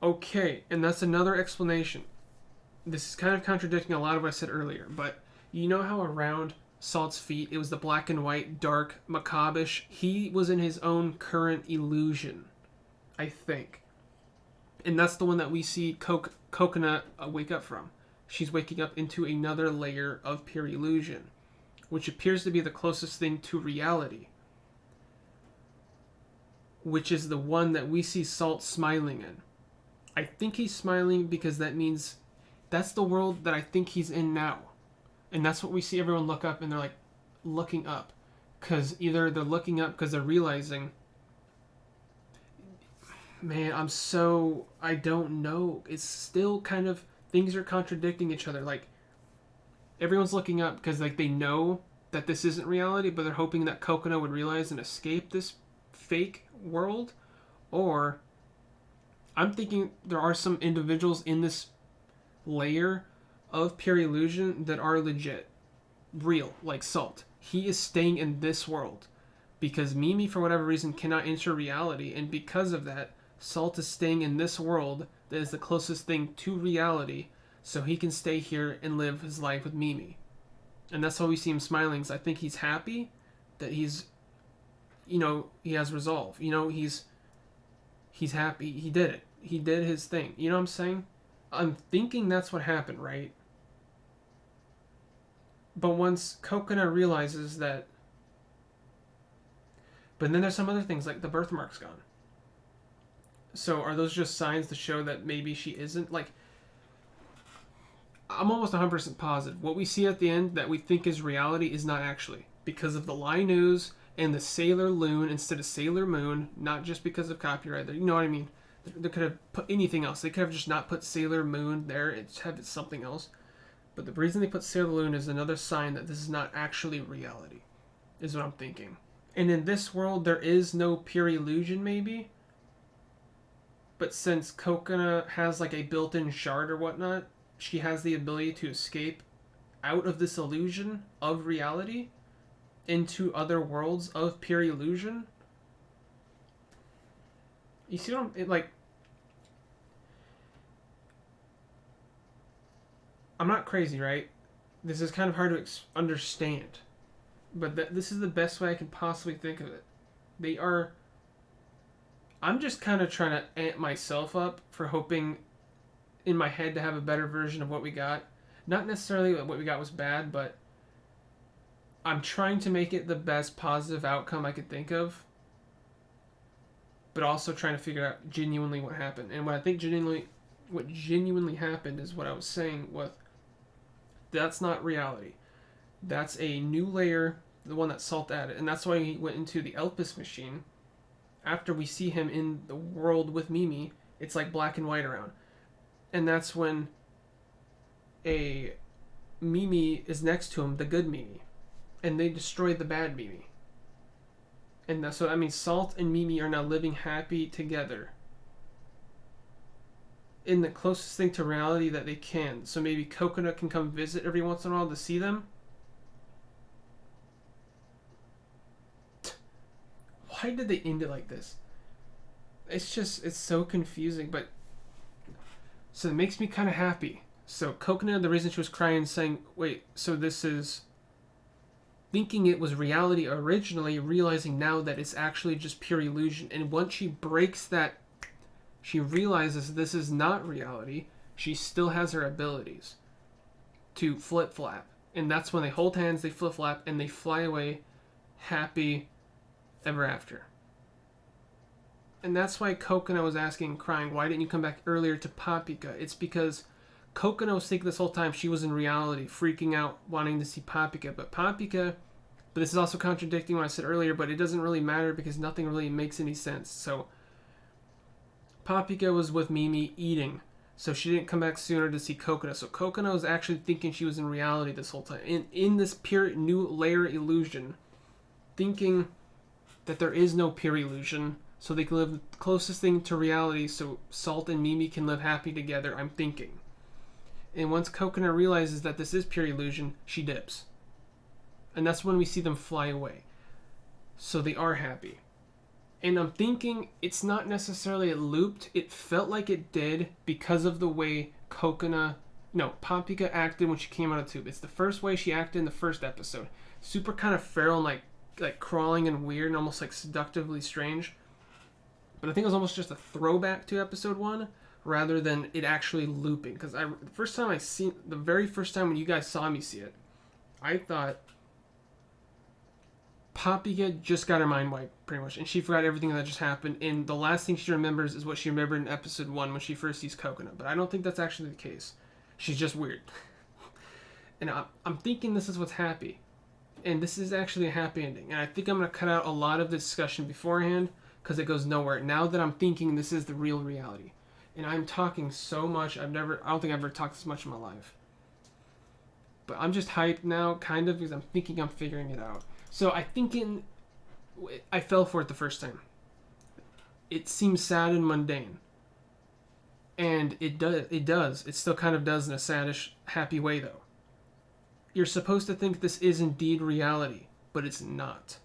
Okay, and that's another explanation. This is kind of contradicting a lot of what I said earlier, but you know how around Salt's feet it was the black and white, dark, macabre-ish? He was in his own current illusion, I think. And that's the one that we see Coconut wake up from. She's waking up into another layer of pure illusion, which appears to be the closest thing to reality, which is the one that we see Salt smiling in. I think he's smiling because that means that's the world that I think he's in now. And that's what we see everyone look up, and they're like looking up. Because either they're looking up because they're realizing, man, I don't know. It's still kind of, things are contradicting each other. Like, everyone's looking up because like they know that this isn't reality, but they're hoping that Coconut would realize and escape this fake world. Or I'm thinking there are some individuals in this layer of pure illusion that are legit, real, like Salt. He is staying in this world because Mimi, for whatever reason, cannot enter reality, and because of that, Salt is staying in this world that is the closest thing to reality, so he can stay here and live his life with Mimi. And that's why we see him smiling. So I think he's happy that he's, he has resolve. He's happy. He did it. He did his thing. You know what I'm saying? I'm thinking that's what happened, right? But once Coconut realizes that... But then there's some other things, like the birthmark's gone. So are those just signs to show that maybe she isn't? Like, I'm almost 100% positive. What we see at the end that we think is reality is not actually. Because of the lie news and the Sailor Loon instead of Sailor Moon, not just because of copyright. You know what I mean? They could have put anything else. They could have just not put Sailor Moon there and have it something else. But the reason they put Sailor Loon is another sign that this is not actually reality, is what I'm thinking. And in this world, there is no pure illusion, maybe. But since Coconut has like a built-in shard or whatnot, she has the ability to escape out of this illusion of reality into other worlds of pure illusion. You see what I'm not crazy, right? This is kind of hard to understand. But this is the best way I can possibly think of it. They are. I'm just kind of trying to amp myself up for hoping in my head to have a better version of what we got. Not necessarily that what we got was bad, but I'm trying to make it the best positive outcome I could think of. But also trying to figure out genuinely what happened. And what I think what genuinely happened is what I was saying with that's not reality. That's a new layer, the one that Salt added. And that's why he went into the Elpis machine. After we see him in the world with Mimi, it's like black and white around. And that's when a Mimi is next to him, the good Mimi. And they destroy the bad Mimi. And that's so I mean Salt and Mimi are now living happy together. In the closest thing to reality that they can. So maybe Coconut can come visit every once in a while to see them. Why did they end it like this? It's so confusing, but so it makes me kind of happy. So Coconut, the reason she was crying, saying, wait, so this is thinking it was reality originally, realizing now that it's actually just pure illusion. And once she breaks that, she realizes this is not reality. She still has her abilities to flip-flap. And that's when they hold hands, they flip-flap, and they fly away happy ever after. And that's why Coconut was asking, crying, why didn't you come back earlier to Paprika? It's because Coconut was thinking this whole time she was in reality, freaking out, wanting to see Paprika. But this is also contradicting what I said earlier, but it doesn't really matter because nothing really makes any sense. So Paprika was with Mimi eating, so she didn't come back sooner to see Coconut. So Coconut was actually thinking she was in reality this whole time. In this pure new layer illusion, thinking that there is no pure illusion, so they can live the closest thing to reality so Salt and Mimi can live happy together, I'm thinking. And once Coconut realizes that this is pure illusion, she dips. And that's when we see them fly away. So they are happy. And I'm thinking it's not necessarily looped. It felt like it did because of the way Paprika acted when she came out of the tube. It's the first way she acted in the first episode. Super kind of feral and like crawling and weird and almost like seductively strange. But I think it was almost just a throwback to episode 1 rather than it actually looping. Because the very first time when you guys saw me see it, I thought Paprika just got her mind wiped, pretty much. And she forgot everything that just happened. And the last thing she remembers is what she remembered in episode 1 when she first sees Coconut. But I don't think that's actually the case. She's just weird. And I'm thinking this is what's happy. And this is actually a happy ending. And I think I'm going to cut out a lot of the discussion beforehand because it goes nowhere. Now that I'm thinking this is the real reality. And I'm talking so much. I don't think I've ever talked this much in my life. But I'm just hyped now, kind of, because I'm thinking I'm figuring it out. So I fell for it the first time. It seems sad and mundane. And it does. It still kind of does in a saddish, happy way, though. You're supposed to think this is indeed reality, but it's not.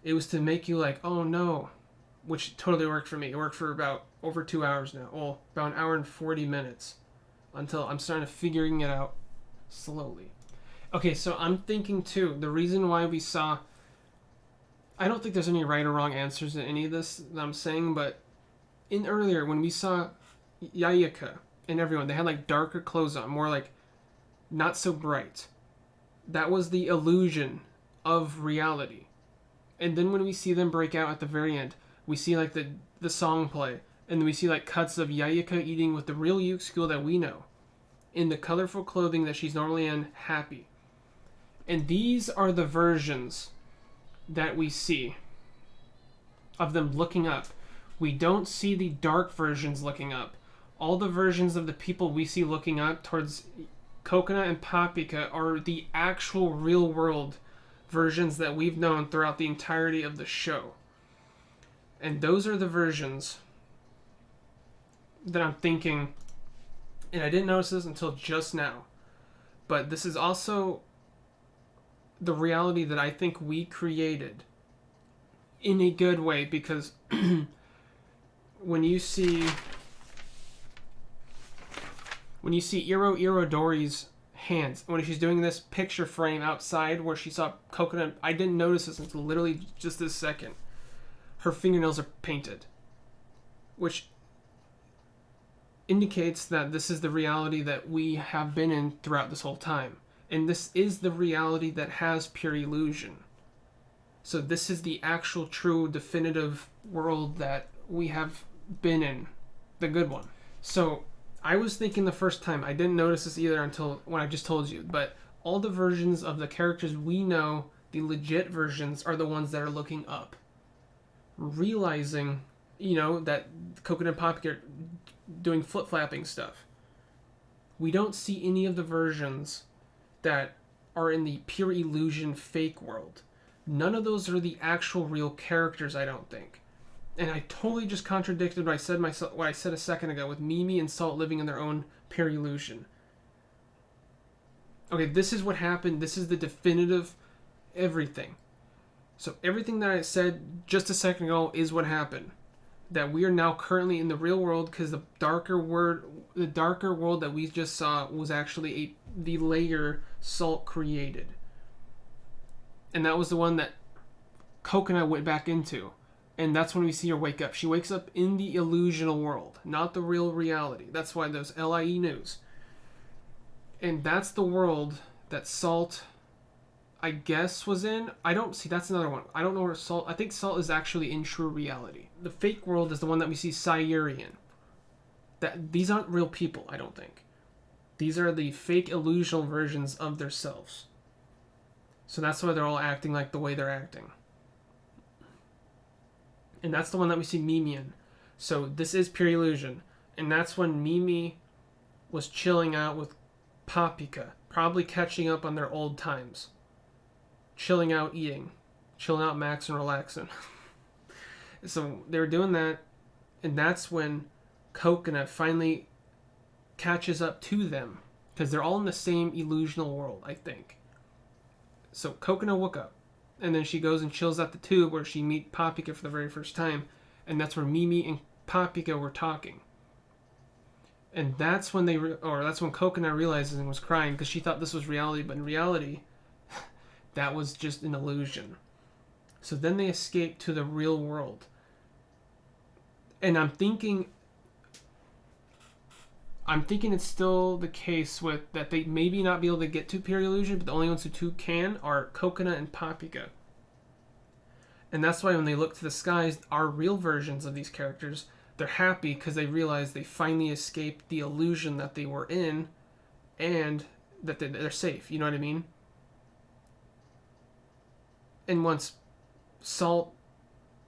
It was to make you like, oh no, which totally worked for me. It worked for about over 2 hours now. Well, about an hour and 40 minutes until I'm starting to figuring it out slowly. Okay, so I'm thinking too, the reason why we saw, I don't think there's any right or wrong answers to any of this that I'm saying, but in earlier when we saw Yayaka and everyone, they had like darker clothes on, more like not so bright. That was the illusion of reality. And then when we see them break out at the very end, we see like the song play, and then we see like cuts of Yayaka eating with the real Yusuke that we know, in the colorful clothing that she's normally in, happy. And these are the versions that we see of them looking up. We don't see the dark versions looking up. All the versions of the people we see looking up towards Coconut and Paprika are the actual real world versions that we've known throughout the entirety of the show. And those are the versions that I'm thinking, and I didn't notice this until just now, but this is also the reality that I think we created in a good way, because when you see Irodori's hands. When she's doing this picture frame outside where she saw Coconut, I didn't notice this until literally just this second. Her fingernails are painted, which indicates that this is the reality that we have been in throughout this whole time. And this is the reality that has pure illusion. So this is the actual, true, definitive world that we have been in. The good one. So I was thinking the first time, I didn't notice this either until when I just told you, but all the versions of the characters we know, the legit versions, are the ones that are looking up. Realizing, that Coconut and Poppy are doing flip-flapping stuff. We don't see any of the versions that are in the pure illusion fake world. None of those are the actual real characters, I don't think. And I totally just contradicted what I said a second ago with Mimi and Salt living in their own pure illusion. Okay, this is what happened. This is the definitive everything. So everything that I said just a second ago is what happened. That we are now currently in the real world because the darker world that we just saw was actually the layer Salt created. And that was the one that Coconut went back into. And that's when we see her wake up. She wakes up in the illusional world, not the real reality. That's why there's LIE news. And that's the world that Salt, I guess, was in. I don't see, that's another one. I don't know where Salt, I think Salt is actually in true reality. The fake world is the one that we see Sayuri in. These aren't real people, I don't think. These are the fake illusional versions of themselves. So that's why they're all acting like the way they're acting. And that's the one that we see Mimi in. So this is pure illusion. And that's when Mimi was chilling out with Paprika. Probably catching up on their old times. Chilling out eating. Chilling out maxing and relaxing. So they were doing that. And that's when Coconut finally catches up to them. Because they're all in the same illusional world, I think. So Coconut woke up. And then she goes and chills at the tube where she meets Paprika for the very first time. And that's where Mimi and Paprika were talking. And that's when that's when Coconut realizes and was crying because she thought this was reality. But in reality, that was just an illusion. So then they escape to the real world. And I'm thinking it's still the case with that they maybe not be able to get to pure illusion, but the only ones who can are Coconut and Paprika. And that's why when they look to the skies, our real versions of these characters, they're happy because they realize they finally escaped the illusion that they were in and that they're safe. You know what I mean? And once Salt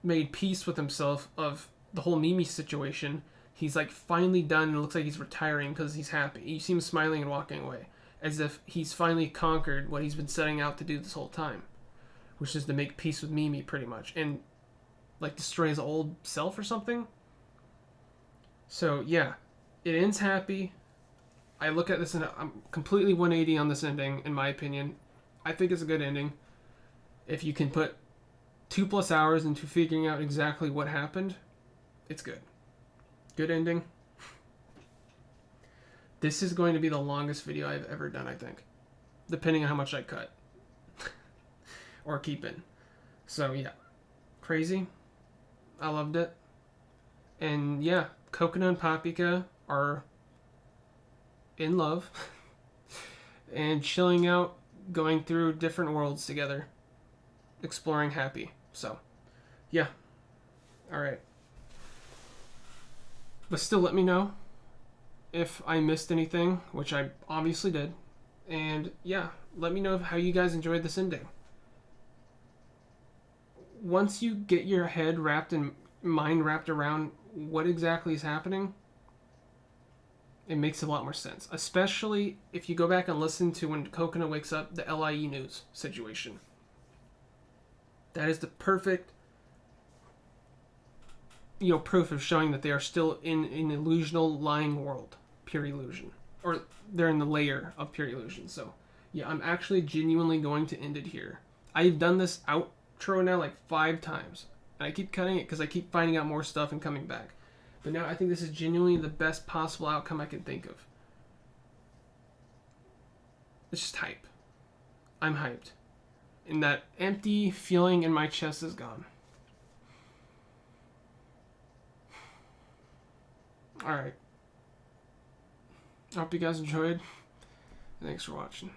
made peace with himself of the whole Mimi situation, he's like finally done and it looks like he's retiring because he's happy. You see him smiling and walking away as if he's finally conquered what he's been setting out to do this whole time, which is to make peace with Mimi pretty much and like destroy his old self or something. So yeah, it ends happy. I look at this and I'm completely 180 on this ending in my opinion. I think it's a good ending. If you can put 2+ hours into figuring out exactly what happened, it's good. Good ending. This is going to be the longest video I've ever done, I think. Depending on how much I cut. Or keep in. So, yeah. Crazy. I loved it. And, yeah. Coconut and Paprika are in love. And chilling out. Going through different worlds together. Exploring happy. So, yeah. Alright. But still, let me know if I missed anything, which I obviously did. And yeah, let me know how you guys enjoyed this ending. Once you get your head wrapped and mind wrapped around what exactly is happening, it makes a lot more sense. Especially if you go back and listen to when Coconut wakes up, the LIE news situation. That is the perfect proof of showing that they are still in an illusional lying world. Pure illusion. Or they're in the layer of pure illusion. So, yeah, I'm actually genuinely going to end it here. I've done this outro now like 5 times. And I keep cutting it because I keep finding out more stuff and coming back. But now I think this is genuinely the best possible outcome I can think of. It's just hype. I'm hyped. And that empty feeling in my chest is gone. Alright. I hope you guys enjoyed. Thanks for watching.